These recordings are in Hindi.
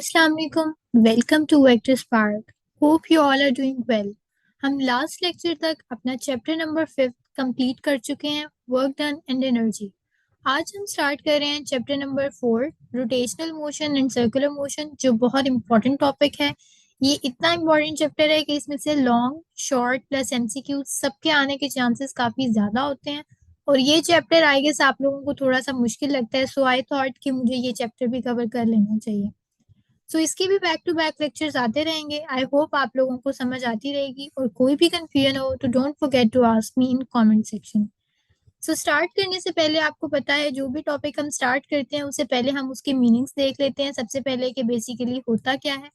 अस्सलाम वालेकुम, welcome to vector spark. Hope you all are doing well. हम लास्ट लेक्चर तक अपना चैप्टर नंबर 5 कंप्लीट कर चुके हैं, वर्क डन एंड एनर्जी। आज हम स्टार्ट कर रहे हैं chapter number 4, rotational motion and circular motion, जो बहुत इंपॉर्टेंट टॉपिक है। ये इतना इंपॉर्टेंट चैप्टर है कि इसमें से लॉन्ग, शॉर्ट प्लस एमसीक्यू सबके आने के चांसेस काफ़ी ज़्यादा होते हैं। और ये चैप्टर आई गेस आप लोगों को थोड़ा सा मुश्किल लगता है, सो आई थॉट कि मुझे ये चैप्टर भी कवर कर लेना चाहिए। सो इसके भी बैक टू बैक लेक्चर्स आते रहेंगे। आई होप आप लोगों को समझ आती रहेगी, और कोई भी कंफ्यूजन हो तो don't forget to ask me in comment section. So start करने से पहले आपको पता है, जो भी टॉपिक हम स्टार्ट करते हैं उससे पहले हम उसके मीनिंग्स देख लेते हैं सबसे पहले कि बेसिकली होता क्या है।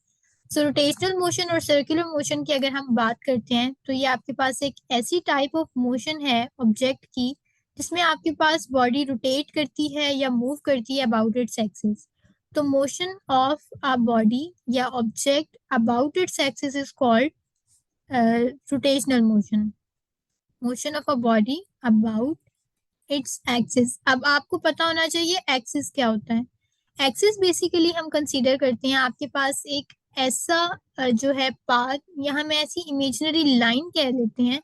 सो रोटेशनल मोशन और सर्कुलर मोशन की अगर हम बात करते हैं तो ये आपके पास एक ऐसी टाइप ऑफ मोशन है ऑब्जेक्ट की, जिसमें आपके पास बॉडी रोटेट करती है या मूव करती है अबाउट इट्स एक्सिस। तो मोशन ऑफ अ बॉडी या object about its axis is called rotational motion. Motion of a body about its axis. अब आपको पता होना चाहिए एक्सिस क्या होता है। एक्सिस बेसिकली हम कंसीडर करते हैं आपके पास एक ऐसा जो है पाथ, या हम ऐसी इमेजिनरी लाइन कह लेते हैं,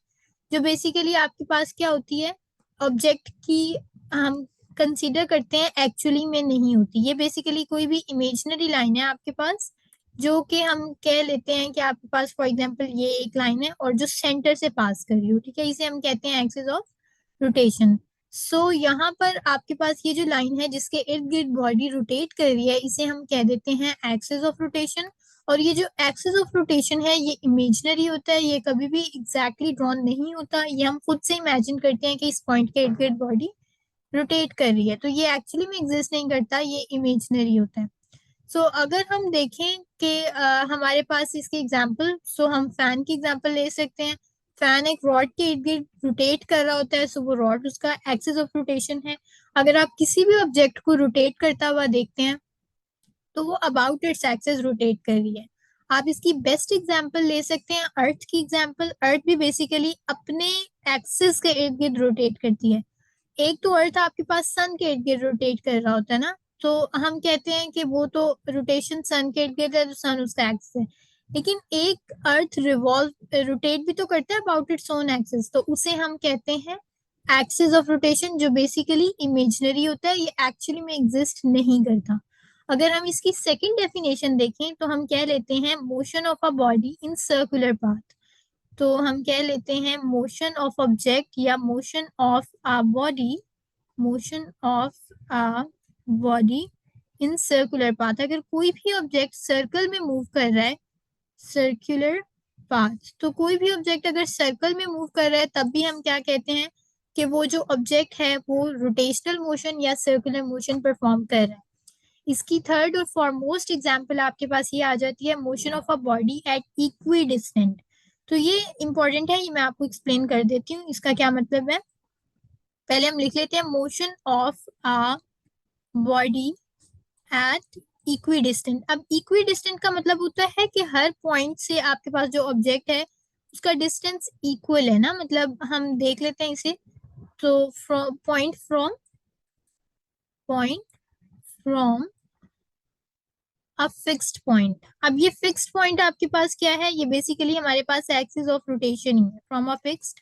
जो बेसिकली आपके पास क्या होती है, ऑब्जेक्ट की हम कंसीडर करते हैं एक्चुअली में नहीं होती। ये बेसिकली कोई भी इमेजिनरी लाइन है आपके पास, जो कि हम कह लेते हैं कि आपके पास फॉर एग्जांपल ये एक लाइन है और जो सेंटर से पास कर रही हो, ठीक है, इसे हम कहते हैं एक्सिस ऑफ रोटेशन। सो यहाँ पर आपके पास ये जो लाइन है जिसके इर्द गिर्द बॉडी रोटेट कर रही है, इसे हम कह देते हैं एक्सिस ऑफ रोटेशन। और ये जो एक्सिस ऑफ रोटेशन है ये इमेजिनरी होता है, ये कभी भी एग्जैक्टली ड्रॉन नहीं होता। ये हम खुद से इमेजिन करते हैं कि इस पॉइंट के इर्द गिर्द बॉडी रोटेट कर रही है, तो ये एक्चुअली में एग्जिस्ट नहीं करता, ये इमेजिनरी होता है। सो अगर हम देखें कि हमारे पास इसकी एग्जांपल, सो हम फैन की एग्जांपल ले सकते हैं। फैन एक रॉड के इर्द गिर्द रोटेट कर रहा होता है, सो वो रॉड उसका एक्सिस ऑफ रोटेशन है। अगर आप किसी भी ऑब्जेक्ट को रोटेट करता हुआ देखते हैं तो वो अबाउट इट्स एक्सिस रोटेट कर रही है। आप इसकी बेस्ट एग्जांपल ले सकते हैं अर्थ की एग्जांपल। अर्थ भी बेसिकली अपने एक्सिस के इर्द गिर्द रोटेट करती है। एक तो अर्थ आपके पास सन के इर्द गिर्द रोटेट कर रहा होता है ना, तो हम कहते हैं कि वो तो रोटेशन सन के इर्द गिर्द है, तो सन उसका एक्सिस है। लेकिन एक अर्थ रिवॉल्व रोटेट भी तो करता है अबाउट इट्स ओन एक्सिस, तो उसे हम कहते हैं एक्सिस ऑफ रोटेशन, जो बेसिकली इमेजिनरी होता है, ये एक्चुअली में एग्जिस्ट नहीं करता। अगर हम इसकी सेकंड डेफिनेशन देखें तो हम कह लेते हैं motion of a body in circular path. तो हम कह लेते हैं मोशन ऑफ ऑब्जेक्ट या motion of a body, motion of a body in circular path. अगर कोई भी ऑब्जेक्ट सर्कल में मूव कर रहा है, सर्कुलर पाथ, तो कोई भी ऑब्जेक्ट अगर सर्कल में मूव कर रहा है तब भी हम क्या कहते हैं कि वो जो ऑब्जेक्ट है वो रोटेशनल मोशन या सर्कुलर मोशन परफॉर्म कर रहा है। इसकी थर्ड और फॉरमोस्ट एग्जांपल आपके पास ये आ जाती है motion of a body at equi distant. तो ये इंपॉर्टेंट है, ये मैं आपको एक्सप्लेन कर देती हूँ इसका क्या मतलब है। पहले हम लिख लेते हैं motion of a body at equi distant. अब इक्वी डिस्टेंट का मतलब होता है कि हर पॉइंट से आपके पास जो ऑब्जेक्ट है उसका डिस्टेंस इक्वल है ना। मतलब हम देख लेते हैं इसे, तो point from a fixed point. अब ये फिक्स्ड पॉइंट आपके पास क्या है, ये बेसिकली हमारे पास एक्सिस ऑफ रोटेशन ही है, फ्रॉम अ फिक्स्ड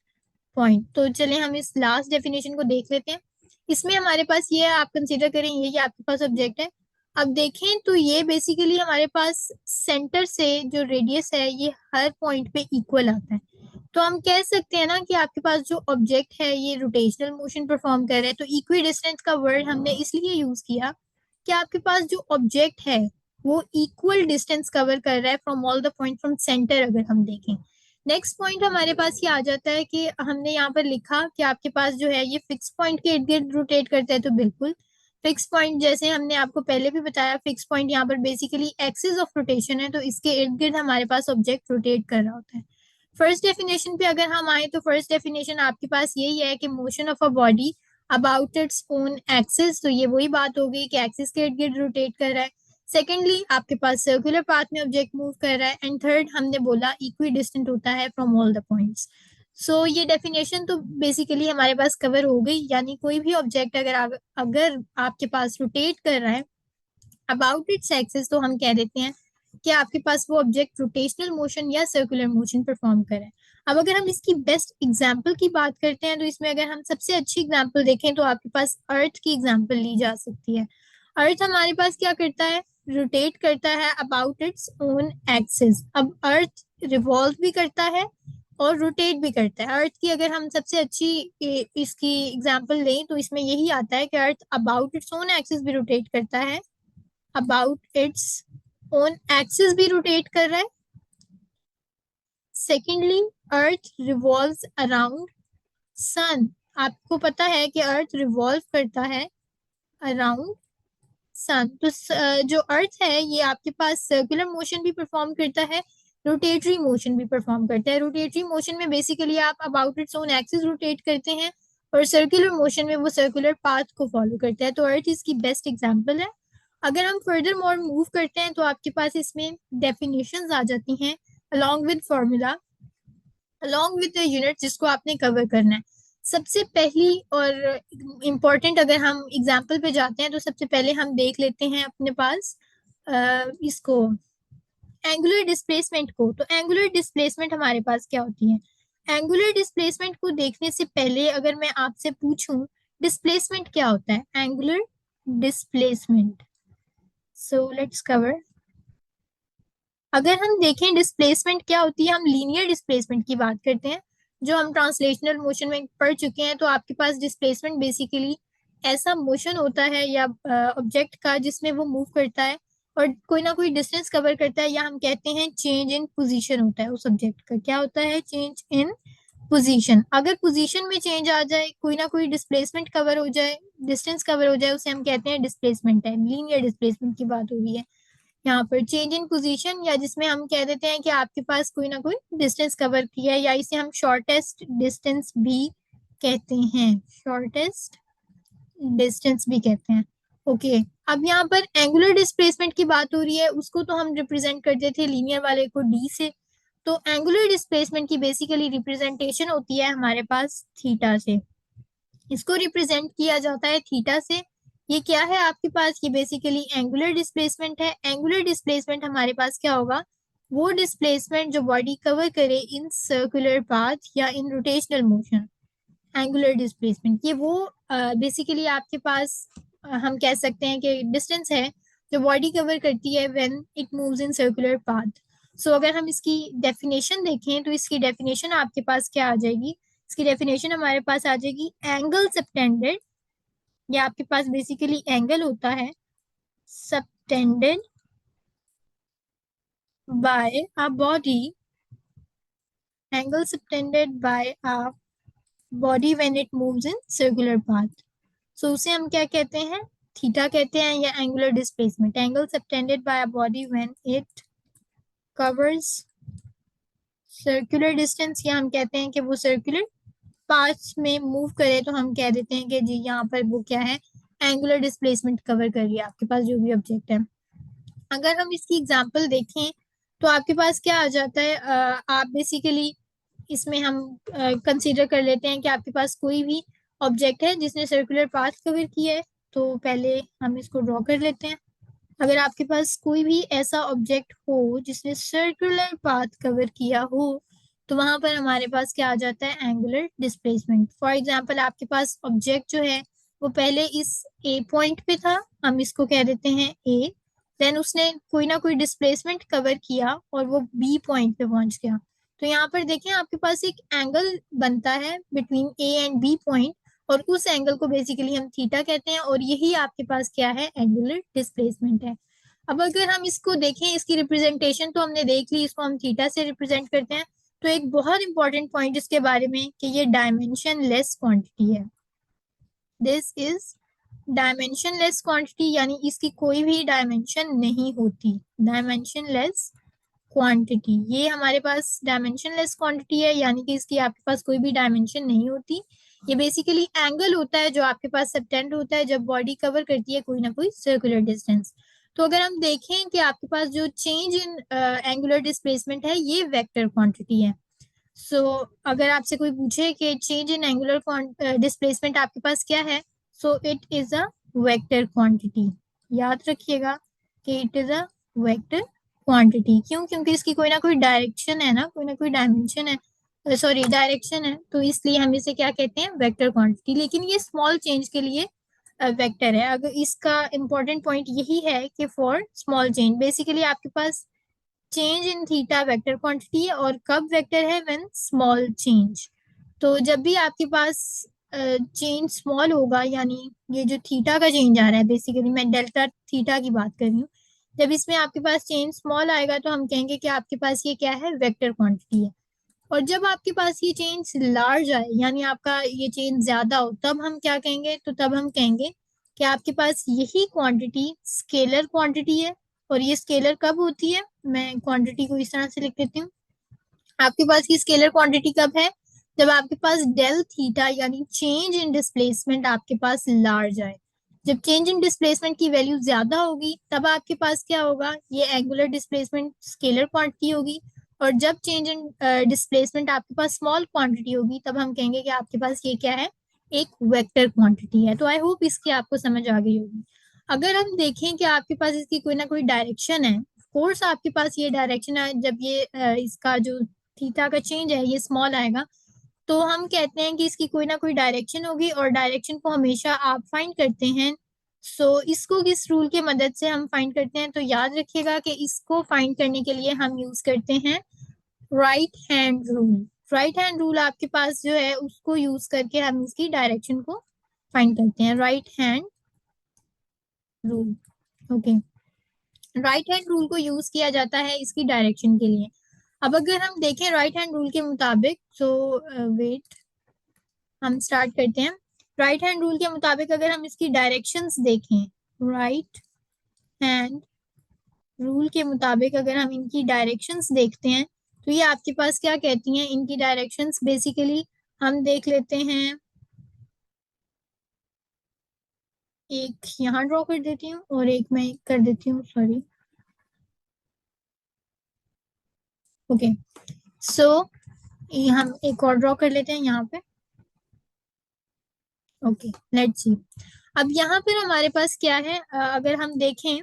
पॉइंट। तो चलिए हम इस लास्ट डेफिनेशन को देख लेते हैं। इसमें हमारे पास ये है, आप कंसीडर करें ये आपके पास ऑब्जेक्ट है। अब देखें तो ये बेसिकली हमारे पास सेंटर से जो रेडियस है ये हर पॉइंट पे इक्वल आता है। तो हम कह सकते हैं ना कि आपके पास जो ऑब्जेक्ट है ये रोटेशनल मोशन परफॉर्म कर रहा है। तो इक्वी डिस्टेंस का वर्ड हमने इसलिए यूज किया कि आपके पास जो ऑब्जेक्ट है वो इक्वल डिस्टेंस कवर कर रहा है from all the point from centre. अगर हम देखें नेक्स्ट पॉइंट हमारे पास ये आ जाता है कि हमने यहाँ पर लिखा कि आपके पास जो है ये फिक्स पॉइंट के इर्द गिर्द रोटेट करता है। तो बिल्कुल फिक्स पॉइंट, जैसे हमने आपको पहले भी बताया, फिक्स पॉइंट यहाँ पर बेसिकली एक्सिस ऑफ रोटेशन है, तो इसके इर्द गिर्द हमारे पास ऑब्जेक्ट रोटेट कर रहा होता है। फर्स्ट डेफिनेशन पे अगर हम आए तो फर्स्ट डेफिनेशन आपके पास यही है कि motion of a body about its own axis. तो ये वही बात हो गई कि एक्सिस के इर्द गिर्द रोटेट कर रहा है। सेकेंडली आपके पास सर्कुलर पाथ में ऑब्जेक्ट मूव कर रहा है। एंड थर्ड हमने बोला इक्वी डिस्टेंट होता है फ्रॉम ऑल द पॉइंट्स। सो ये डेफिनेशन तो बेसिकली हमारे पास कवर हो गई, यानी कोई भी ऑब्जेक्ट अगर आपके पास रोटेट कर रहा है अबाउट इट्स एक्सिस तो हम कह देते हैं कि आपके पास वो ऑब्जेक्ट रोटेशनल मोशन या सर्कुलर मोशन परफॉर्म करे। अब अगर हम इसकी बेस्ट एग्जांपल की बात करते हैं तो इसमें अगर हम सबसे अच्छी एग्जांपल देखें तो आपके पास अर्थ की एग्जांपल ली जा सकती है। अर्थ हमारे पास क्या करता है, रोटेट करता है अबाउट इट्स ओन एक्सिस। अब अर्थ रिवॉल्व भी करता है और रोटेट भी करता है। अर्थ की अगर हम सबसे अच्छी इसकी एग्जांपल लें तो इसमें यही आता है कि अर्थ अबाउट इट्स ओन एक्सिस भी रोटेट करता है, अबाउट इट्स ओन एक्सिस भी रोटेट कर रहा है। Secondly, earth revolves around sun. आपको पता है कि अर्थ रिवॉल्व करता है अराउंड सन। तो जो अर्थ है ये आपके पास सर्कुलर मोशन भी परफॉर्म करता है, रोटेटरी मोशन भी परफॉर्म करता है। रोटेटरी मोशन में बेसिकली आप about its own axis rotate करते हैं और सर्कुलर मोशन में वो सर्कुलर पाथ को फॉलो करता है। तो अर्थ इसकी बेस्ट एग्जांपल है। अगर हम फर्दर मोर मूव करते हैं तो आपके पास इसमें डेफिनेशंस आ जाती हैं along with formula, along with the unit जिसको आपने कवर करना है। सबसे पहली और इम्पोर्टेंट, अगर हम एग्जाम्पल पे जाते हैं तो सबसे पहले हम देख लेते हैं अपने पास इसको एंगुलर डिस्प्लेसमेंट को। तो एंगुलर डिस्प्लेसमेंट हमारे पास क्या होती है? एंगुलर डिस्प्लेसमेंट को देखने से पहले अगर मैं आपसे पूछूं डिस्प्लेसमेंट क्या होता है, angular displacement, so let's cover. अगर हम देखें डिस्प्लेसमेंट क्या होती है, हम लीनियर डिस्प्लेसमेंट की बात करते हैं जो हम ट्रांसलेशनल मोशन में पढ़ चुके हैं। तो आपके पास डिस्प्लेसमेंट बेसिकली ऐसा मोशन होता है या ऑब्जेक्ट का जिसमें वो मूव करता है और कोई ना कोई डिस्टेंस कवर करता है, या हम कहते हैं चेंज इन पोजीशन होता है उस ऑब्जेक्ट का। क्या होता है? Change in position. अगर पोजीशन में चेंज आ जाए, कोई ना कोई डिस्प्लेसमेंट कवर हो जाए, डिस्टेंस कवर हो जाए, उसे हम कहते हैं डिस्प्लेसमेंट है। लीनियर डिस्प्लेसमेंट की बात हो रही है यहाँ पर। चेंज इन पोजीशन या जिसमें हम कह देते हैं कि आपके पास कोई ना कोई डिस्टेंस कवर किया है, या इसे हम शॉर्टेस्ट डिस्टेंस भी कहते हैं, शॉर्टेस्ट डिस्टेंस भी कहते हैं। ओके, अब यहाँ पर एंगुलर डिस्प्लेसमेंट की बात हो रही है, उसको तो हम रिप्रेजेंट करते थे लीनियर वाले को डी से। तो एंगुलर डिस्प्लेसमेंट की बेसिकली रिप्रेजेंटेशन होती है हमारे पास थीटा से। इसको रिप्रेजेंट किया जाता है थीटा से। ये क्या है आपके पास? ये बेसिकली एंगुलर डिस्प्लेसमेंट है। एंगुलर डिस्प्लेसमेंट हमारे पास क्या होगा? वो डिस्प्लेसमेंट जो बॉडी कवर करे इन सर्कुलर पाथ या in rotational motion. Angular displacement ये वो बेसिकली आपके पास हम कह सकते हैं कि डिस्टेंस है जो बॉडी कवर करती है when it moves in circular path. So अगर हम इसकी डेफिनेशन देखें तो इसकी डेफिनेशन आपके पास क्या आ जाएगी? इसकी डेफिनेशन हमारे पास आ जाएगी एंगल सबटेंडेड। ये आपके पास बेसिकली एंगल होता है subtended by a body, angle subtended by a body when it moves in circular path. So उसे हम क्या कहते हैं? थीटा कहते हैं, या angular displacement. Angle subtended by a body when it covers circular distance, या हम कहते हैं कि वो सर्कुलर पाथ में मूव करे तो हम कह देते हैं कि जी यहाँ पर वो क्या है? एंगुलर डिस्प्लेसमेंट कवर कर रही है आपके पास जो भी ऑब्जेक्ट है। अगर हम इसकी एग्जांपल देखें तो आपके पास क्या आ जाता है? आप बेसिकली इसमें हम कंसीडर कर लेते हैं कि आपके पास कोई भी ऑब्जेक्ट है जिसने सर्कुलर पाथ कवर किया है। तो पहले हम इसको ड्रॉ कर लेते हैं। अगर आपके पास कोई भी ऐसा ऑब्जेक्ट हो जिसने सर्कुलर पाथ कवर किया हो तो वहां पर हमारे पास क्या आ जाता है? Angular displacement. फॉर एग्जांपल आपके पास ऑब्जेक्ट जो है वो पहले इस ए पॉइंट पे था, हम इसको कह देते हैं ए। देन उसने कोई ना कोई डिस्प्लेसमेंट कवर किया और वो बी पॉइंट पे पहुंच गया। तो यहाँ पर देखें आपके पास एक एंगल बनता है between A and B point, और उस एंगल को बेसिकली हम थीटा कहते हैं, और यही आपके पास क्या है? एंगुलर डिस्प्लेसमेंट है। अब अगर हम इसको देखें, इसकी रिप्रेजेंटेशन तो हमने देख ली, इसको हम थीटा से रिप्रेजेंट करते हैं। तो एक बहुत इंपॉर्टेंट पॉइंट इसके बारे में कि ये डायमेंशन लेस क्वांटिटी है। This is dimension less quantity, यानी इसकी कोई भी डायमेंशन नहीं होती। डायमेंशन लेस क्वांटिटी, ये हमारे पास डायमेंशन लेस क्वांटिटी है, यानी कि इसकी आपके पास कोई भी डायमेंशन नहीं होती। ये बेसिकली एंगल होता है जो आपके पास सबटेंड होता है जब बॉडी कवर करती है कोई ना कोई सर्कुलर डिस्टेंस। तो अगर हम देखें कि आपके पास जो चेंज इन एंगुलर डिस्प्लेसमेंट है ये वेक्टर क्वांटिटी है। सो अगर आपसे कोई पूछे कि चेंज इन एंगुलर डिस्प्लेसमेंट आपके पास क्या है, so it is a vector quantity. याद रखिएगा, कि it is a vector quantity. क्यों? क्योंकि इसकी कोई ना कोई डायरेक्शन है ना, कोई ना कोई डायमेंशन है, सॉरी डायरेक्शन है, तो इसलिए हम इसे क्या कहते हैं, वेक्टर क्वांटिटी। लेकिन ये स्मॉल चेंज के लिए वेक्टर है। अगर इसका इंपॉर्टेंट पॉइंट यही है कि फॉर स्मॉल चेंज, बेसिकली आपके पास change in theta vector quantity है, और कब वेक्टर है, व्हेन स्मॉल चेंज। तो जब भी आपके पास चेंज स्मॉल होगा, यानी ये जो थीटा का चेंज आ रहा है, बेसिकली मैं डेल्टा थीटा की बात कर रही हूँ, जब इसमें आपके पास चेंज स्मॉल आएगा तो हम कहेंगे कि आपके पास ये क्या है, वेक्टर क्वांटिटी है। और जब आपके पास ये चेंज लार्ज आए, यानी आपका ये चेंज ज्यादा हो, तब हम क्या कहेंगे, तो तब हम कहेंगे कि आपके पास यही क्वांटिटी स्केलर क्वांटिटी है। और ये स्केलर कब होती है, मैं क्वांटिटी को इस तरह से लिख देती हूँ। आपके पास ये स्केलर क्वांटिटी कब है, जब आपके पास डेल थीटा यानी चेंज इन डिस्प्लेसमेंट आपके पास लार्ज आए। जब चेंज इन डिस्प्लेसमेंट की वैल्यू ज्यादा होगी, तब आपके पास क्या होगा, ये एंगुलर डिस्प्लेसमेंट स्केलर क्वांटिटी होगी। और जब चेंज इन डिस्प्लेसमेंट आपके पास स्मॉल क्वांटिटी होगी, तब हम कहेंगे कि आपके पास ये क्या है, एक वेक्टर क्वांटिटी है। तो आई होप इसकी आपको समझ आ गई होगी। अगर हम देखें कि आपके पास इसकी कोई ना कोई डायरेक्शन है, कोर्स आपके पास ये डायरेक्शन है, जब ये इसका जो थीटा का चेंज है ये स्मॉल आएगा, तो हम कहते हैं कि इसकी कोई ना कोई डायरेक्शन होगी, और डायरेक्शन को हमेशा आप फाइंड करते हैं। इसको किस रूल की मदद से हम फाइंड करते हैं, तो याद रखिएगा कि इसको फाइंड करने के लिए हम यूज करते हैं right hand rule. Right hand rule आपके पास जो है, उसको यूज करके हम इसकी डायरेक्शन को फाइंड करते हैं, right hand rule. Okay, right hand rule को यूज किया जाता है इसकी डायरेक्शन के लिए। अब अगर हम देखें राइट हैंड रूल के मुताबिक, तो वेट, हम स्टार्ट करते हैं। राइट हैंड रूल के मुताबिक अगर हम इसकी डायरेक्शंस देखें, राइट हैंड रूल के मुताबिक अगर हम इनकी डायरेक्शंस देखते हैं, तो ये आपके पास क्या कहती हैं, इनकी डायरेक्शंस बेसिकली हम देख लेते हैं। एक यहाँ ड्रॉ कर देती हूँ और एक मैं कर देती हूँ, सॉरी। ओके, सो हम एक और ड्रॉ कर लेते हैं यहाँ पे। Okay, let's see. अब यहाँ पर हमारे पास क्या है, अगर हम देखें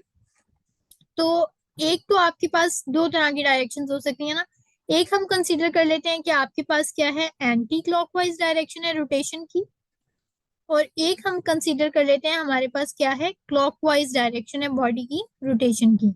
तो एक तो आपके पास दो तरह की डायरेक्शन हो सकती है ना। एक हम कंसीडर कर लेते हैं कि आपके पास क्या है, एंटी क्लॉकवाइज डायरेक्शन है रोटेशन की। और एक हम कंसीडर कर लेते हैं हमारे पास क्या है, क्लॉकवाइज डायरेक्शन है बॉडी की रोटेशन की।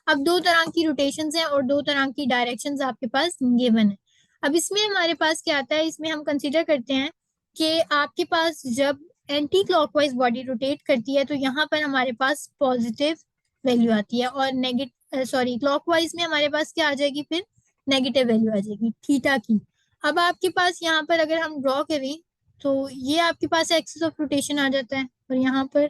अब दो तरह की रोटेशंस हैं और दो तरह की डायरेक्शंस आपके पास गिवन है। अब इसमें हमारे पास क्या आता है, इसमें हम कंसीडर करते हैं कि आपके पास जब एंटी क्लॉकवाइज बॉडी रोटेट करती है, तो यहाँ पर हमारे पास पॉजिटिव वैल्यू आती है, और नेगेटिव, सॉरी, क्लॉकवाइज में हमारे पास क्या आ जाएगी, फिर नेगेटिव वैल्यू आ जाएगी थीटा की। अब आपके पास यहाँ पर अगर हम ड्रॉ करें, तो ये आपके पास एक्सिस ऑफ रोटेशन आ जाता है, और यहाँ पर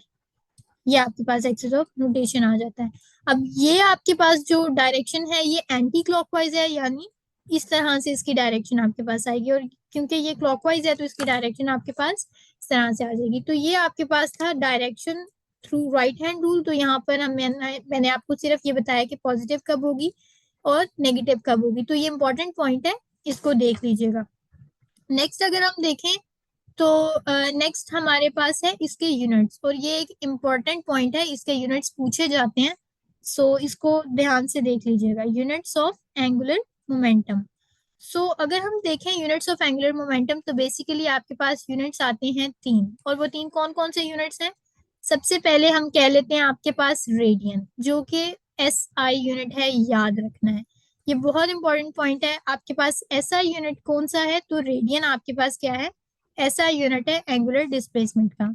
ये आपके पास एक्सिस ऑफ रोटेशन आ जाता है। अब ये आपके पास जो डायरेक्शन है ये एंटी क्लॉकवाइज है, यानी इस तरह से इसकी डायरेक्शन आपके पास आएगी। और क्योंकि ये क्लॉकवाइज है, तो इसकी डायरेक्शन आपके पास इस तरह से आ जाएगी। तो ये आपके पास था direction through right hand rule. तो यहाँ पर मैंने आपको सिर्फ ये बताया कि पॉजिटिव कब होगी और नेगेटिव कब होगी। तो ये इंपॉर्टेंट पॉइंट है, इसको देख लीजिएगा। नेक्स्ट अगर हम देखें, तो नेक्स्ट हमारे पास है इसके यूनिट्स, और ये एक इम्पॉर्टेंट पॉइंट है, इसके यूनिट्स पूछे जाते हैं। इसको ध्यान से देख लीजिएगा, यूनिट्स ऑफ एंगुलर मोमेंटम। अगर हम देखें यूनिट्स ऑफ एंगुलर मोमेंटम, तो बेसिकली आपके पास यूनिट्स आते हैं तीन, और वो तीन कौन कौन से यूनिट्स हैं। सबसे पहले हम कह लेते हैं आपके पास रेडियन, जो कि एस आई यूनिट है, याद रखना है। ये बहुत इंपॉर्टेंट पॉइंट है, आपके पास ऐसा यूनिट कौन सा है, तो रेडियन आपके पास क्या है, ऐसा यूनिट है एंगुलर डिस्प्लेसमेंट का।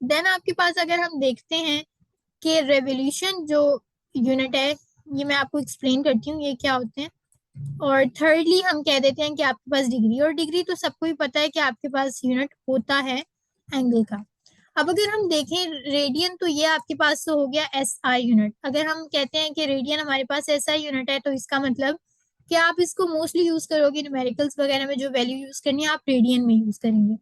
देन आपके पास अगर हम देखते हैं कि रेवोल्यूशन जो यूनिट है, ये मैं आपको एक्सप्लेन करती हूँ ये क्या होते हैं। और थर्डली हम कह देते हैं कि आपके पास डिग्री, और डिग्री तो सबको ही पता है कि आपके पास यूनिट होता है एंगल का। अब अगर हम देखें रेडियन, तो ये आपके पास तो हो गया एस आई यूनिट। अगर हम कहते हैं कि रेडियन हमारे पास एस आई यूनिट है, तो इसका मतलब कि आप इसको मोस्टली यूज करोगे न्यूमेरिकल्स वगैरह में, जो वैल्यू यूज करनी है आप रेडियन में यूज करेंगे।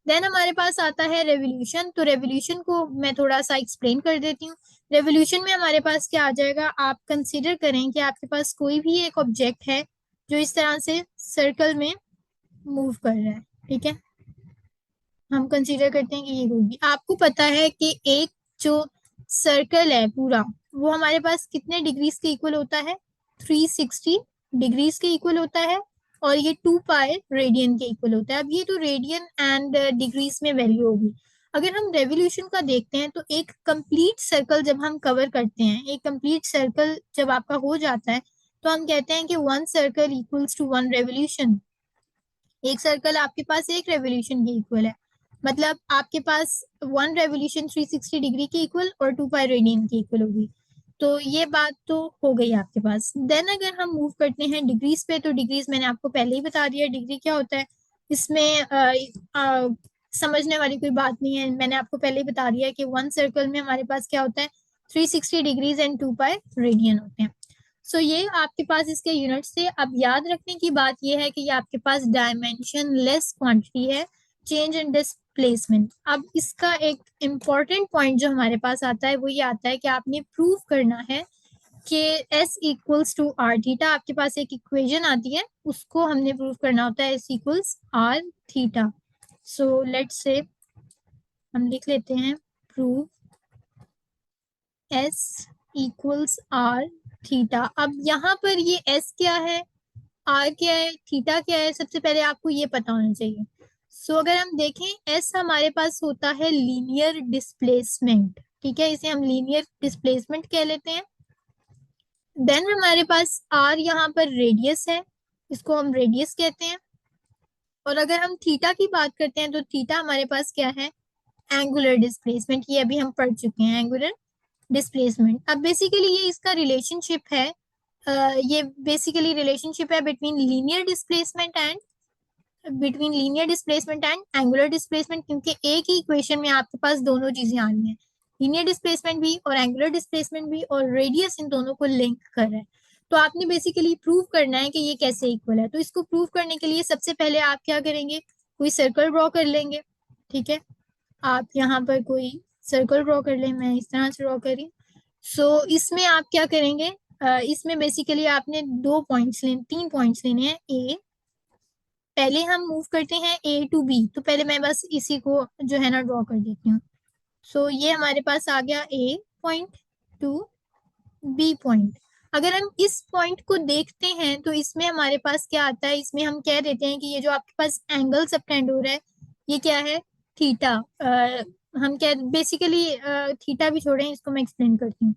देन हमारे पास आता है रेवोल्यूशन। तो रेवोल्यूशन को मैं थोड़ा सा एक्सप्लेन कर देती हूँ। रेवोल्यूशन में हमारे पास क्या आ जाएगा, आप कंसीडर करें कि आपके पास कोई भी एक ऑब्जेक्ट है जो इस तरह से सर्कल में मूव कर रहा है, ठीक है। हम कंसीडर करते हैं कि ये होगी, आपको पता है कि एक जो सर्कल है पूरा, वो हमारे पास कितने डिग्रीज के इक्वल होता है? 360 डिग्रीज के इक्वल होता है, और ये 2 पाई रेडियन के इक्वल होता है। अब ये तो रेडियन एंड डिग्रीज में वैल्यू होगी। अगर हम रेवोल्यूशन का देखते हैं तो एक कंप्लीट सर्कल जब हम कवर करते हैं, एक कंप्लीट सर्कल जब आपका हो जाता है, तो हम कहते हैं कि 1 सर्कल इक्वल्स टू 1 रेवोल्यूशन। एक सर्कल आपके पास एक रेवोल्यूशन के इक्वल है, मतलब आपके पास 1 रेवोल्यूशन 360 डिग्री के इक्वल और 2 पाई रेडियन के इक्वल होगी। तो ये बात तो हो गई आपके पास। देन अगर हम मूव करते हैं डिग्रीज पे, तो डिग्रीज मैंने आपको पहले ही बता दिया डिग्री क्या होता है। इसमें समझने वाली कोई बात नहीं है, मैंने आपको पहले ही बता दिया कि 1 सर्कल में हमारे पास क्या होता है, 360 डिग्रीज एंड 2 पाई रेडियन होते हैं। सो ये आपके पास इसके यूनिट्स थे। अब याद रखने की बात ये है कि ये आपके पास डायमेंशन लेस क्वांटिटी है, चेंज इन डिस्प्लेसमेंट। अब इसका एक इम्पॉर्टेंट पॉइंट जो हमारे पास आता है वो ये आता है कि आपने प्रूव करना है कि S equals to r theta. आपके पास एक इक्वेशन आती है, उसको हमने प्रूव करना होता है, S equals r theta. So let's say हम लिख लेते हैं prove S equals r theta. अब यहाँ पर ये S क्या है, आर क्या है, थीटा क्या है, सबसे पहले आपको ये पता होना चाहिए। सो अगर हम देखें, एस हमारे पास होता है लीनियर डिस्प्लेसमेंट, ठीक है, इसे हम लीनियर डिस्प्लेसमेंट कह लेते हैं। देन हमारे पास आर यहाँ पर रेडियस है, इसको हम रेडियस कहते हैं। और अगर हम थीटा की बात करते हैं तो थीटा हमारे पास क्या है, एंगुलर डिस्प्लेसमेंट। ये अभी हम पढ़ चुके हैं, एंगुलर डिस्प्लेसमेंट। अब बेसिकली ये इसका रिलेशनशिप है, ये बेसिकली रिलेशनशिप है between linear displacement and angular displacement, क्योंकि एक ही इक्वेशन में आपके पास दोनों चीजें आ रही हैं, लीनियर डिस्प्लेसमेंट भी और एंगुलर डिस्प्लेसमेंट भी, और रेडियस इन दोनों को लिंक कर रहा है। तो आपने बेसिकली प्रूव करना है कि ये कैसे इक्वल है। तो इसको प्रूव करने के लिए सबसे पहले आप क्या करेंगे, कोई सर्कल ड्रॉ कर लेंगे, ठीक है। आप यहाँ पर कोई सर्कल ड्रॉ कर लें, मैं इस तरह से ड्रॉ करी। सो इसमें आप क्या करेंगे, इसमें बेसिकली आपने 3 पॉइंट्स लेने हैं। ए, पहले हम मूव करते हैं ए टू बी, तो पहले मैं बस इसी को जो है ना ड्रॉ कर देती हूँ। सो ये हमारे पास आ गया ए पॉइंट टू बी पॉइंट। अगर हम इस पॉइंट को देखते हैं तो इसमें हमारे पास क्या आता है, इसमें हम कह देते हैं कि ये जो आपके पास एंगल सबटेंड हो रहा है ये क्या है, थीटा। हम क्या बेसिकली, थीटा भी छोड़ें, इसको मैं एक्सप्लेन करती हूँ।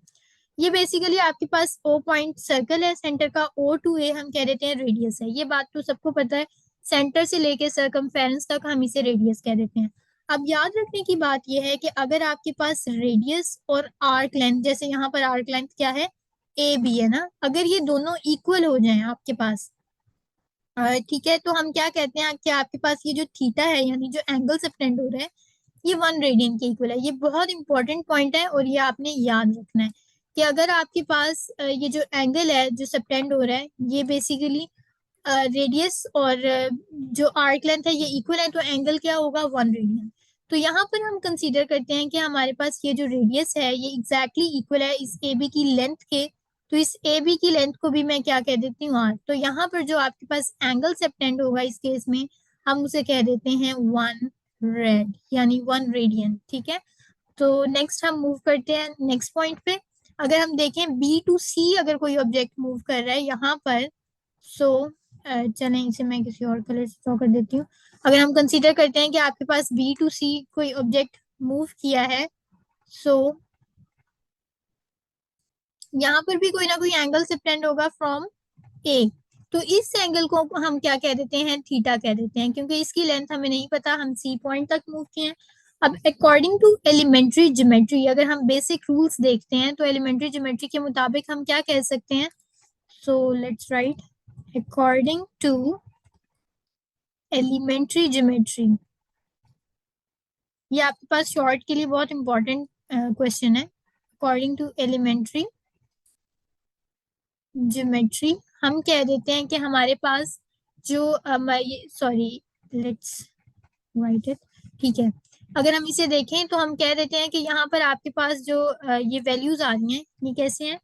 ये बेसिकली आपके पास ओ पॉइंट सर्कल है, सेंटर का ओ टू ए हम कह देते हैं रेडियस है। ये बात तो सबको पता है, सेंटर से लेके सरकमफेरेंस तक हम इसे रेडियस कह देते हैं। अब याद रखने की बात यह है कि अगर आपके पास रेडियस और आर्क लेंथ, जैसे यहाँ पर आर्क लेंथ क्या है, ए बी है ना, अगर ये दोनों इक्वल हो जाएं आपके पास, ठीक है, तो हम क्या कहते हैं कि आपके पास ये जो थीटा है, यानी जो एंगल सबटेंड हो रहा है, ये 1 रेडियन के इक्वल है। ये बहुत इंपॉर्टेंट पॉइंट है और ये आपने याद रखना है कि अगर आपके पास ये जो एंगल है जो सबटेंड हो रहा है, ये बेसिकली रेडियस और जो आर्क लेंथ है ये इक्वल है, तो एंगल क्या होगा, 1 रेडियन। तो यहाँ पर हम कंसीडर करते हैं कि हमारे पास ये जो रेडियस है ये एग्जैक्टली इक्वल है इस ए बी की लेंथ के। तो इस ए बी की लेंथ को भी मैं क्या कह देती हूँ, आर। तो यहाँ पर जो आपके पास एंगल सबटेंड होगा इस केस में, हम उसे कह देते हैं 1 रेड, यानी 1 रेडियन, ठीक है। तो नेक्स्ट हम मूव करते हैं नेक्स्ट पॉइंट पे। अगर हम देखें बी टू सी, अगर कोई ऑब्जेक्ट मूव कर रहा है यहाँ पर, सो चलें इसे मैं किसी और कलर से ड्रॉ कर देती हूँ। अगर हम कंसीडर करते हैं कि आपके पास बी टू सी कोई ऑब्जेक्ट मूव किया है, सो यहाँ पर भी कोई ना कोई एंगल सबटेंड होगा फ्रॉम ए। तो इस एंगल को हम क्या कह देते हैं, थीटा कह देते हैं, क्योंकि इसकी लेंथ हमें नहीं पता, हम सी पॉइंट तक मूव किए हैं। अब अकॉर्डिंग टू एलिमेंट्री ज्योमेट्री, अगर हम बेसिक रूल्स देखते हैं तो एलिमेंट्री ज्योमेट्री के मुताबिक हम क्या कह सकते हैं, so let's write according to elementary geometry. ये आपके पास शॉर्ट के लिए बहुत इंपॉर्टेंट क्वेश्चन है। अकॉर्डिंग टू एलिमेंट्री ज्योमेट्री हम कह देते हैं कि हमारे पास जो सॉरी, लेट्स राइट इट, ठीक है। अगर हम इसे देखें तो हम कह देते हैं कि यहाँ पर आपके पास जो ये वैल्यूज आ रही हैं ये कैसे हैं,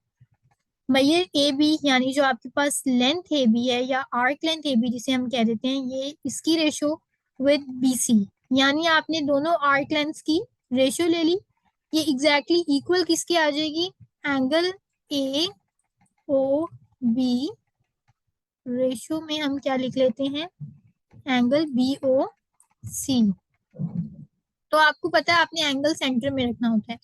मैयर ए बी, यानी जो आपके पास लेंथ ए बी है या आर्क लेंथ ए बी जिसे हम कह देते हैं, ये इसकी रेशो विद बी सी, यानी आपने दोनों आर्क लेंथ की रेशो ले ली, ये एग्जैक्टली इक्वल किसके आ जाएगी, angle A O B ratio में हम क्या लिख लेते हैं, एंगल बी ओ सी। तो आपको पता है आपने एंगल सेंटर में रखना होता है।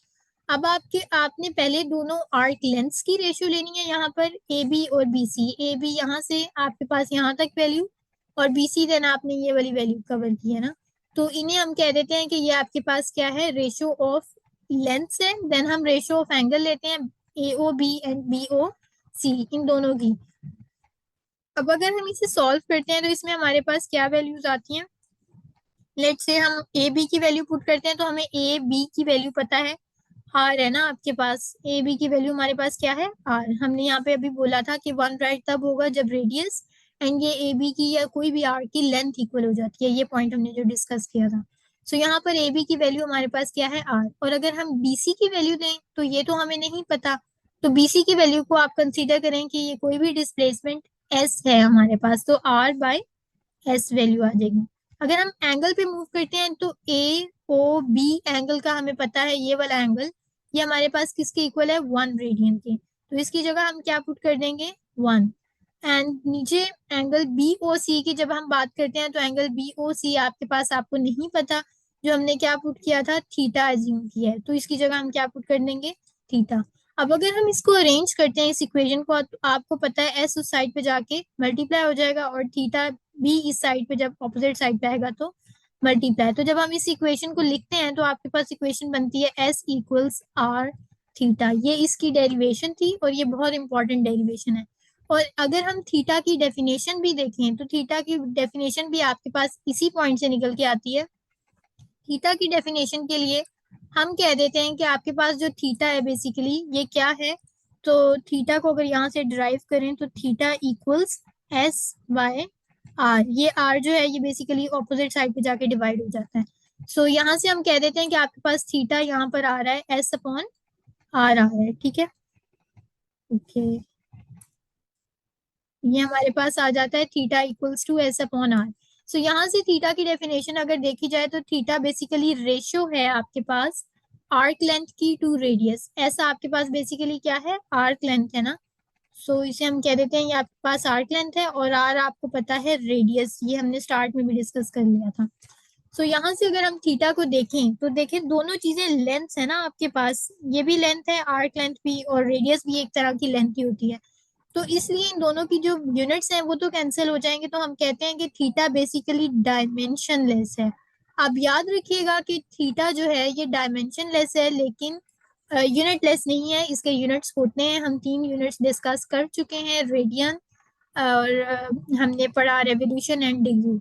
अब आपने पहले दोनों आर्क लेंथ्स की रेशियो लेनी है, यहाँ पर ए बी और बी सी। ए बी यहाँ से आपके पास यहाँ तक वैल्यू, और बी सी देन आपने ये वाली वैल्यू कवर की है ना, तो इन्हें हम कह देते हैं कि ये आपके पास क्या है, रेशियो ऑफ लेंथ्स है। देन हम रेशियो ऑफ एंगल लेते हैं A O B and B O C, इन दोनों की। अब अगर हम इसे सॉल्व करते हैं तो इसमें हमारे पास क्या वैल्यूज आती हैं, लेट से हम ए बी की वैल्यू पुट करते हैं, तो हमें ए बी की वैल्यू पता है, आर है ना आपके पास। ए बी की वैल्यू हमारे पास क्या है, आर। हमने यहाँ पे अभी बोला था कि वन राइट तब होगा जब रेडियस एंड ये ए बी की या कोई भी आर की लेंथ इक्वल हो जाती है, ये पॉइंट हमने जो डिस्कस किया था। सो यहाँ पर ए बी की वैल्यू हमारे पास क्या है, आर। और अगर हम बी सी की वैल्यू दें तो ये तो हमें नहीं पता, तो बी सी की वैल्यू को आप कंसीडर करें कि ये कोई भी डिस्प्लेसमेंट एस है हमारे पास, तो आर बाय एस वैल्यू आ जाएगी। अगर हम एंगल पे मूव करते हैं तो ए ओ बी एंगल का हमें पता है, ये वाला एंगल ये हमारे पास किसके इक्वल है, 1 रेडियन के। तो इसकी जगह हम क्या पुट कर देंगे, 1। एंड नीचे एंगल बी ओ सी की जब हम बात करते हैं तो एंगल बी ओ सी आपके पास आपको नहीं पता, जो हमने क्या पुट किया था, थीटा एज्यूम किया है, तो इसकी जगह हम क्या पुट कर देंगे, थीटा। अब अगर हम इसको अरेंज करते हैं इस इक्वेशन को, तो आपको पता है एस उस साइड पे जाके मल्टीप्लाई हो जाएगा और थीटा भी इस साइड पे जब ऑपोजिट साइड पे आएगा तो मल्टीप्लाई। तो जब हम इस इक्वेशन को लिखते हैं तो आपके पास इक्वेशन बनती है एस इक्वल्स आर थीटा। ये इसकी डेरिवेशन थी और ये बहुत इंपॉर्टेंट डेरिवेशन है। और अगर हम थीटा की डेफिनेशन भी देखें तो थीटा की डेफिनेशन भी आपके पास इसी पॉइंट से निकल के आती है। थीटा की डेफिनेशन के लिए हम कह देते हैं कि आपके पास जो थीटा है बेसिकली ये क्या है, तो थीटा को अगर यहाँ से डिराइव करें तो theta equals S by r. ये आर जो है ये बेसिकली ऑपोजिट साइड पे जाके डिवाइड हो जाता है। सो यहाँ से हम कह देते हैं कि आपके पास थीटा यहाँ पर आ रहा है एस अपॉन आर आ रहा है, ठीक है। ओके, ये हमारे पास आ जाता है theta equals to S upon R. So यहाँ से थीटा की डेफिनेशन अगर देखी जाए तो थीटा बेसिकली रेशियो है आपके पास आर्क लेंथ की टू रेडियस। ऐसा आपके पास बेसिकली क्या है, आर्क लेंथ है ना। सो इसे हम कह देते हैं ये आपके पास आर्क लेंथ है, और आर आपको पता है रेडियस, ये हमने स्टार्ट में भी डिस्कस कर लिया था। सो यहाँ से अगर हम थीटा को देखें तो देखें दोनों चीजें लेंथ है ना आपके पास, ये भी लेंथ है, आर्क लेंथ भी, और रेडियस भी एक तरह की लेंथ ही होती है। तो इसलिए इन दोनों की जो यूनिट्स हैं वो तो कैंसिल हो जाएंगे, तो हम कहते हैं कि थीटा बेसिकली डायमेंशनलेस है। अब याद रखिएगा कि थीटा जो है ये डायमेंशनलेस है लेकिन यूनिट लेस नहीं है, इसके यूनिट्स होते हैं। हम 3 यूनिट्स डिस्कस कर चुके हैं, रेडियन और हमने पढ़ा रेवोल्यूशन एंड डिग्री।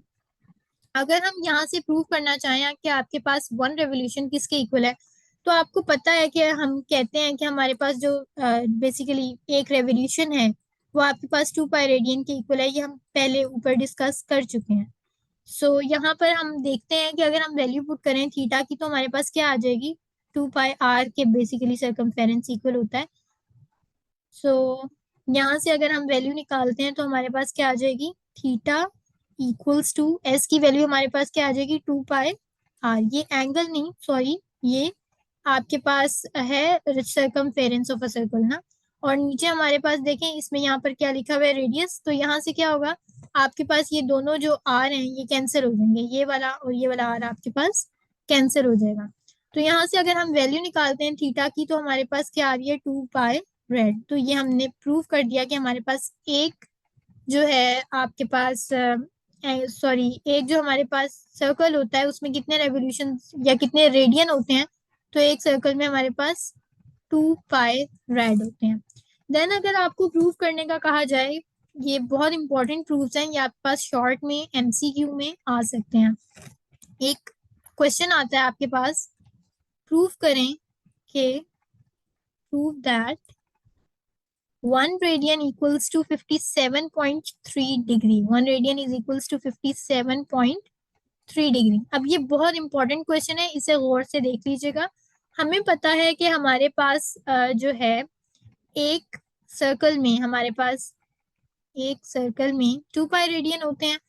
अगर हम यहाँ से प्रूव करना चाहें कि आपके पास 1 रेवोल्यूशन किसके इक्वल है, तो आपको पता है कि हम कहते हैं कि हमारे पास जो बेसिकली एक रेवोल्यूशन है वो आपके पास 2 पाई रेडियन के इक्वल है। ये हम पहले ऊपर डिस्कस कर चुके हैं। सो यहाँ पर हम देखते हैं कि अगर हम वैल्यू पुट करें थीटा की तो हमारे पास क्या आ जाएगी, 2 पाई आर के बेसिकली सरकमफेरेंस इक्वल होता है। सो यहाँ से अगर हम वैल्यू निकालते हैं तो हमारे पास क्या आ जाएगी, थीटा इक्वल्स टू एस की वैल्यू हमारे पास क्या आ जाएगी, 2 पाई आर। ये एंगल नहीं, सॉरी, ये आपके पास है सरकमफेरेंस ऑफ अ सर्कल ना। और नीचे हमारे पास देखें इसमें यहाँ पर क्या लिखा हुआ है, रेडियस। तो यहाँ से क्या होगा, आपके पास ये दोनों जो आर हैं ये कैंसिल हो जाएंगे, ये वाला और ये वाला आर आपके पास कैंसिल हो जाएगा। तो यहाँ से अगर हम वैल्यू निकालते हैं थीटा की तो हमारे पास क्या आ रही है, 2 पाई रेड। तो ये हमने प्रूव कर दिया कि हमारे पास एक जो है आपके पास सॉरी एक जो हमारे पास सर्कल होता है उसमें कितने रेवोल्यूशन या कितने रेडियन होते हैं, तो एक सर्कल में हमारे पास 2 पाई रेड होते हैं। देन अगर आपको प्रूव करने का कहा जाए, ये बहुत इंपॉर्टेंट प्रूफ्स हैं, ये आपके पास शॉर्ट में एमसीक्यू में आ सकते हैं। एक क्वेश्चन आता है आपके पास, प्रूव करें कि prove that 1 radian equals to 57.3 degree. 1 radian is equals to 57.3 degree. अब ये बहुत इंपॉर्टेंट क्वेश्चन है, इसे गौर से देख लीजिएगा। हमें पता है कि हमारे पास जो है एक सर्कल में हमारे पास एक सर्कल में 2 पाई रेडियन होते हैं।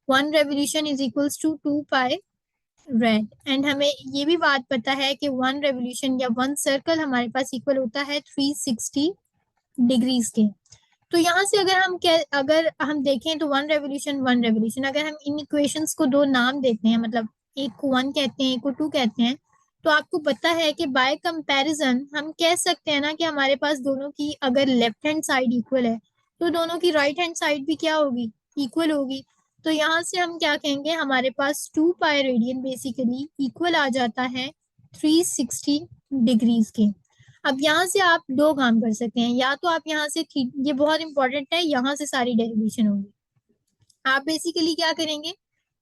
1 revolution is equals to 2 pi rad. And हमें ये भी बात पता है कि वन रेवोल्यूशन या वन सर्कल हमारे पास इक्वल होता है 360 डिग्रीज के। तो यहाँ से अगर हम देखें तो वन रेवोल्यूशन अगर हम इन इक्वेशंस को दो नाम देते हैं, मतलब एक को वन कहते हैं, एक को टू कहते हैं, तो आपको पता है कि बाय कंपैरिजन हम कह सकते हैं ना कि हमारे पास दोनों की अगर लेफ्ट हैंड साइड इक्वल है तो दोनों की राइट हैंड साइड भी क्या होगी, इक्वल होगी। तो यहाँ से हम क्या कहेंगे, हमारे पास 2 पाई रेडियन बेसिकली इक्वल आ जाता है 360 डिग्रीज के। अब यहाँ से आप दो काम कर सकते हैं, या तो आप यहाँ से ये बहुत इंपॉर्टेंट है, यहाँ से सारी डेरिवेशन होगी। आप बेसिकली क्या करेंगे,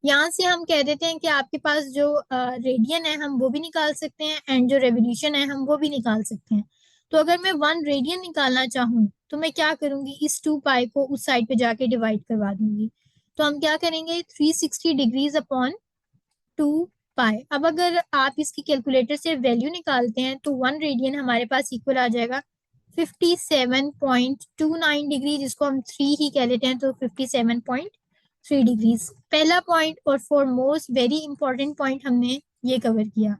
यहाँ से हम कह देते हैं कि आपके पास जो रेडियन है हम वो भी निकाल सकते हैं एंड जो रेवोल्यूशन है हम वो भी निकाल सकते हैं। तो अगर मैं वन रेडियन निकालना चाहूँ तो मैं क्या करूंगी, इस 2 पाई को उस साइड पे जाके डिवाइड करवा दूंगी। तो हम क्या करेंगे, 360 डिग्रीज अपॉन 2 पाई। अब अगर आप इसकी कैलकुलेटर से वैल्यू निकालते हैं तो वन रेडियन हमारे पास इक्वल आ जाएगा 57.29 डिग्री, जिसको हम 3 ही कह लेते हैं, तो 57.3 डिग्रीज। पहला पॉइंट और for most very important point हमने ये कवर किया।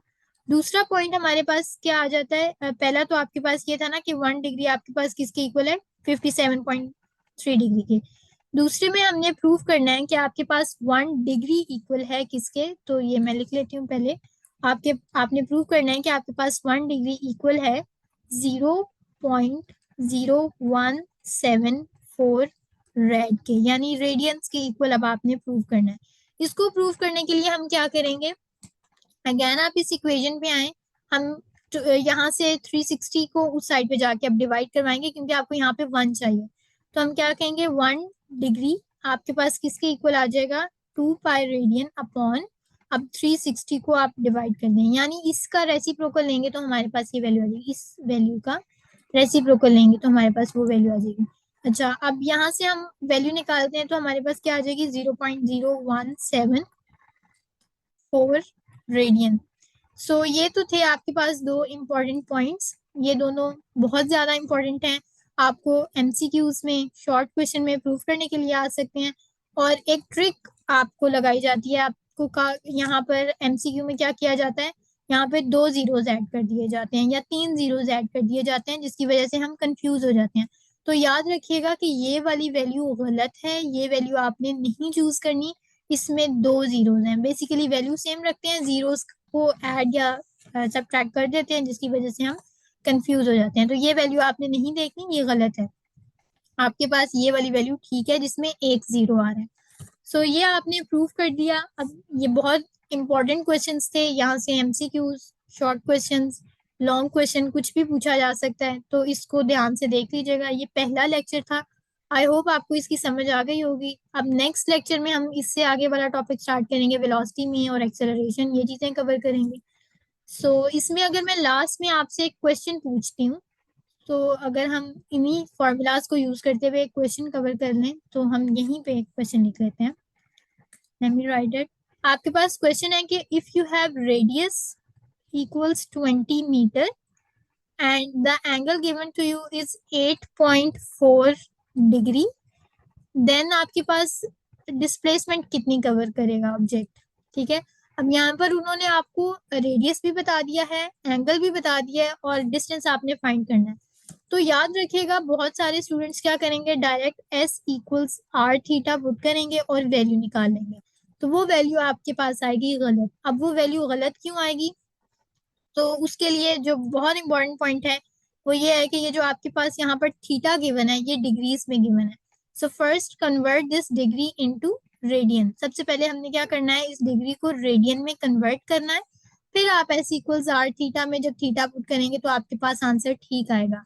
दूसरा पॉइंट हमारे पास क्या आ जाता है, पहला तो आपके पास ये था ना कि 1 डिग्री आपके पास किसके इक्वल है, 57.3 डिग्री के। दूसरे में हमने प्रूव करना है कि आपके पास 1 डिग्री इक्वल है किसके, तो ये मैं लिख लेती हूँ पहले। आपने प्रूव करना है कि आपके पास 1 डिग्री इक्वल है 0.0174 रेड के, यानी रेडियंस के इक्वल अब आपने प्रूव करना है। इसको प्रूव करने के लिए हम क्या करेंगे, अगेन आप इस इक्वेशन पे आए, हम यहाँ से 360 को उस साइड पे जाके अब डिवाइड करवाएंगे क्योंकि आपको यहाँ पे 1 चाहिए। तो हम क्या कहेंगे, 1 डिग्री आपके पास किसके इक्वल आ जाएगा, 2 पाई रेडियन अपॉन, अब 360 को आप डिवाइड कर दें, यानी इसका रेसिप्रोकल लेंगे तो हमारे पास ये वैल्यू आ जाएगी, इस वैल्यू का रेसिप्रोकल लेंगे तो हमारे पास वो वैल्यू आ जाएगी। अच्छा, अब यहाँ से हम वैल्यू निकालते हैं तो हमारे पास क्या आ जाएगी, 0.0174 रेडियन। सो ये तो थे आपके पास दो इम्पोर्टेंट पॉइंट्स, ये दोनों बहुत ज्यादा इम्पोर्टेंट हैं, आपको एमसीक्यूज में शॉर्ट क्वेश्चन में प्रूव करने के लिए आ सकते हैं। और एक ट्रिक आपको लगाई जाती है, आपको यहाँ पर एमसीक्यू में क्या किया जाता है, यहाँ पे 2 जीरोज ऐड कर दिए जाते हैं या 3 जीरोज ऐड कर दिए जाते हैं, जिसकी वजह से हम कंफ्यूज हो जाते हैं। तो याद रखिएगा कि ये वाली वैल्यू गलत है, ये वैल्यू आपने नहीं चूज करनी, इसमें 2 जीरोज हैं। बेसिकली वैल्यू सेम रखते हैं, जीरोज को ऐड या सब्ट्रैक्ट कर देते हैं, जिसकी वजह से हम कंफ्यूज हो जाते हैं। तो ये वैल्यू आपने नहीं देखनी, ये गलत है। आपके पास ये वाली वैल्यू ठीक है जिसमें 1 जीरो आ रहा है। सो ये आपने प्रूव कर दिया। अब ये बहुत इंपॉर्टेंट क्वेश्चंस थे, यहाँ से MCQs, short questions, long question कुछ भी पूछा जा सकता है, तो इसको ध्यान से देख लीजिएगा। ये पहला लेक्चर था, आई होप आपको इसकी समझ आ गई होगी। अब नेक्स्ट लेक्चर में हम इससे आगे वाला टॉपिक स्टार्ट करेंगे, वेलोसिटी में और एक्सेलरेशन, ये चीजें कवर करेंगे। इसमें अगर मैं लास्ट में आपसे एक क्वेश्चन पूछती हूँ, तो अगर हम इन्हीं फॉर्मूलाज को यूज करते हुए एक क्वेश्चन कवर कर लें, तो हम यहीं पे एक क्वेश्चन लिख लेते हैं। Let me write it. आपके पास क्वेश्चन है कि if you have radius equals 20 metre and the angle given to you is 8.4 degree, then आपके पास डिस्प्लेसमेंट कितनी कवर करेगा ऑब्जेक्ट। ठीक है, अब यहाँ पर उन्होंने आपको रेडियस भी बता दिया है, एंगल भी बता दिया है और डिस्टेंस आपने फाइंड करना है। तो याद रखिएगा, बहुत सारे स्टूडेंट्स क्या करेंगे, direct S equals r theta put करेंगे और वैल्यू निकाल लेंगे, तो वो वैल्यू आपके पास आएगी गलत। अब वो वैल्यू गलत क्यों आएगी, तो उसके लिए जो बहुत इंपॉर्टेंट पॉइंट है वो ये है कि ये जो आपके पास यहाँ पर थीटा गिवन है ये डिग्रीज में गिवन है। So first convert this degree into radian. सबसे पहले हमने क्या करना है, इस डिग्री को रेडियन में कन्वर्ट करना है, फिर आप एस इक्वल्स आर थीटा में जब थीटा पुट करेंगे तो आपके पास आंसर ठीक आएगा।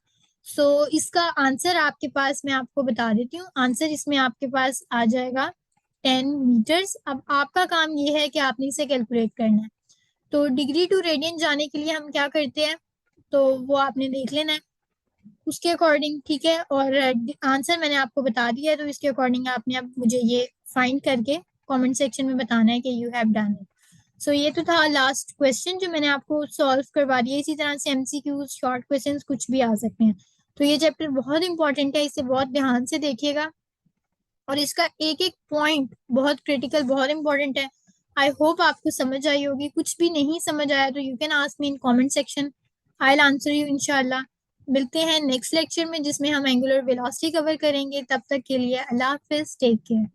इसका आंसर आपके पास मैं आपको बता देती हूँ, आंसर इसमें आपके पास आ जाएगा 10 मीटर्स। अब आपका काम ये है कि आपने इसे कैलकुलेट करना है। तो डिग्री टू रेडियन जाने के लिए हम क्या करते हैं, तो वो आपने देख लेना है उसके अकॉर्डिंग। ठीक है, और आंसर मैंने आपको बता दिया है, तो इसके अकॉर्डिंग आपने अब मुझे ये फाइंड करके कमेंट सेक्शन में बताना है कि यू हैव डन इट। ये तो था लास्ट क्वेश्चन जो मैंने आपको सॉल्व करवा दिया। इसी तरह से एमसीक्यूज, शॉर्ट क्वेश्चंस कुछ भी आ सकते हैं। तो ये चैप्टर बहुत इंपॉर्टेंट है, इसे बहुत ध्यान से देखिएगा और इसका एक एक पॉइंट बहुत क्रिटिकल, बहुत इंपॉर्टेंट है। आई होप आपको समझ आई होगी। कुछ भी नहीं समझ आया तो you can ask me in comment section, I will answer you इंशाल्लाह। मिलते हैं नेक्स्ट लेक्चर में जिसमें हम एंगुलर वेलोसिटी कवर करेंगे। तब तक के लिए अल्लाह हाफिज, टेक केयर।